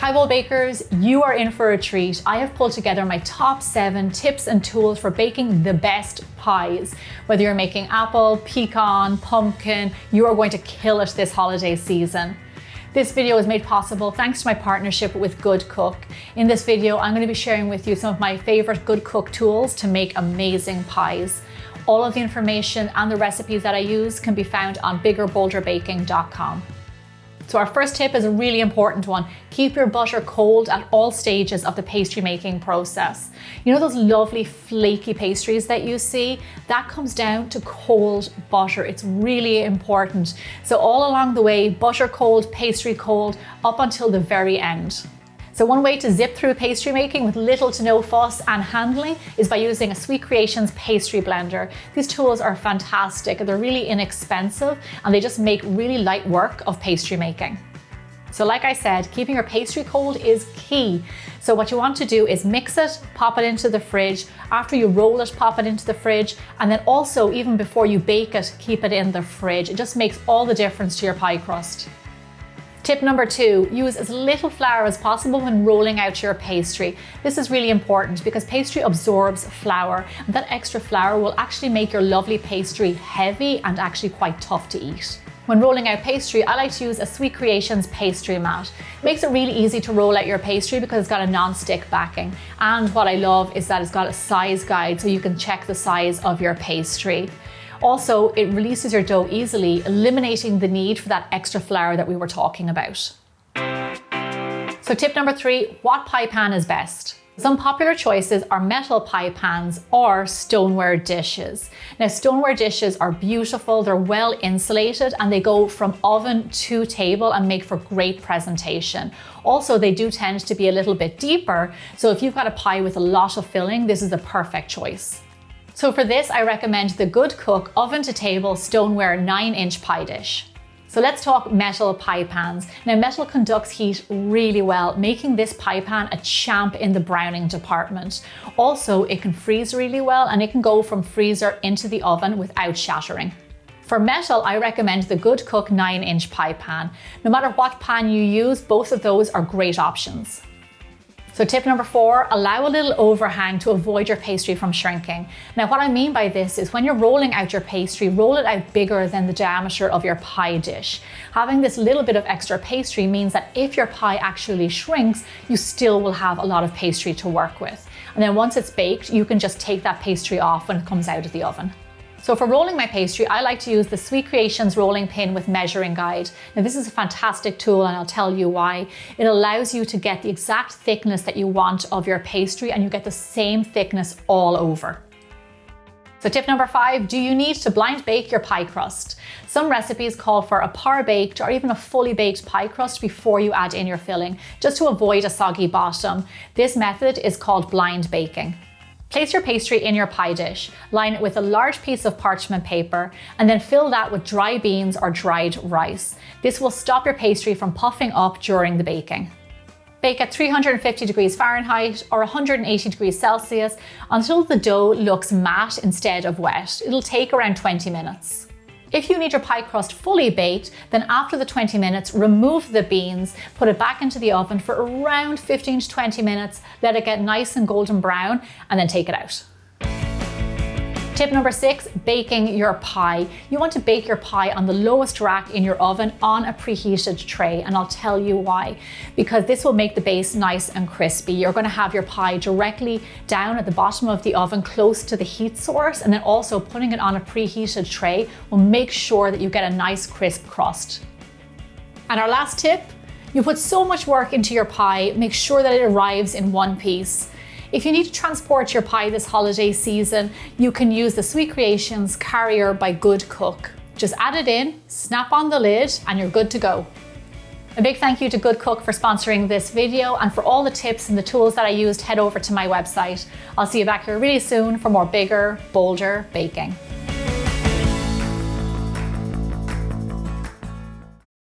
Pie bowl bakers, you are in for a treat. I have pulled together my top 7 tips and tools for baking the best pies. Whether you're making apple, pecan, pumpkin, you are going to kill it this holiday season. This video is made possible thanks to my partnership with Good Cook. In this video, I'm going to be sharing with you some of my favorite Good Cook tools to make amazing pies. All of the information and the recipes that I use can be found on biggerbolderbaking.com. So our first tip is a really important one. Keep your butter cold at all stages of the pastry making process. You know those lovely flaky pastries that you see? That comes down to cold butter. It's really important. So all along the way, butter cold, pastry cold, up until the very end. So one way to zip through pastry making with little to no fuss and handling is by using a Sweet Creations pastry blender. These tools are fantastic. They're really inexpensive and they just make really light work of pastry making. So like I said, keeping your pastry cold is key. So what you want to do is mix it, pop it into the fridge. After you roll it, pop it into the fridge. And then also, even before you bake it, keep it in the fridge. It just makes all the difference to your pie crust. Tip number 2, use as little flour as possible when rolling out your pastry. This is really important because pastry absorbs flour, and that extra flour will actually make your lovely pastry heavy and actually quite tough to eat. When rolling out pastry, I like to use a Sweet Creations pastry mat. It makes it really easy to roll out your pastry because it's got a non-stick backing. And what I love is that it's got a size guide so you can check the size of your pastry. Also, it releases your dough easily, eliminating the need for that extra flour that we were talking about. So tip number 3, what pie pan is best? Some popular choices are metal pie pans or stoneware dishes. Now, stoneware dishes are beautiful, they're well insulated, and they go from oven to table and make for great presentation. Also, they do tend to be a little bit deeper, so if you've got a pie with a lot of filling, this is the perfect choice. So for this, I recommend the Good Cook oven to table stoneware 9-inch pie dish. So let's talk metal pie pans. Now, metal conducts heat really well, making this pie pan a champ in the browning department. Also, it can freeze really well and it can go from freezer into the oven without shattering. For metal, I recommend the Good Cook 9-inch pie pan. No matter what pan you use, both of those are great options. So tip number 4, allow a little overhang to avoid your pastry from shrinking. Now what I mean by this is when you're rolling out your pastry, roll it out bigger than the diameter of your pie dish. Having this little bit of extra pastry means that if your pie actually shrinks, you still will have a lot of pastry to work with. And then once it's baked, you can just take that pastry off when it comes out of the oven. So for rolling my pastry, I like to use the Sweet Creations rolling pin with measuring guide. Now this is a fantastic tool and I'll tell you why. It allows you to get the exact thickness that you want of your pastry and you get the same thickness all over. So tip number 5, do you need to blind bake your pie crust? Some recipes call for a par-baked or even a fully baked pie crust before you add in your filling, just to avoid a soggy bottom. This method is called blind baking. Place your pastry in your pie dish, line it with a large piece of parchment paper, and then fill that with dry beans or dried rice. This will stop your pastry from puffing up during the baking. Bake at 350 degrees Fahrenheit or 180 degrees Celsius until the dough looks matte instead of wet. It'll take around 20 minutes. If you need your pie crust fully baked, then after the 20 minutes, remove the beans, put it back into the oven for around 15 to 20 minutes, let it get nice and golden brown, and then take it out. Tip number 6, baking your pie. You want to bake your pie on the lowest rack in your oven on a preheated tray, and I'll tell you why. Because this will make the base nice and crispy. You're going to have your pie directly down at the bottom of the oven close to the heat source, and then also putting it on a preheated tray will make sure that you get a nice crisp crust. And our last tip, you put so much work into your pie, make sure that it arrives in one piece. If you need to transport your pie this holiday season, you can use the Sweet Creations Carrier by Good Cook. Just add it in, snap on the lid, and you're good to go. A big thank you to Good Cook for sponsoring this video, and for all the tips and the tools that I used, head over to my website. I'll see you back here really soon for more bigger, bolder baking.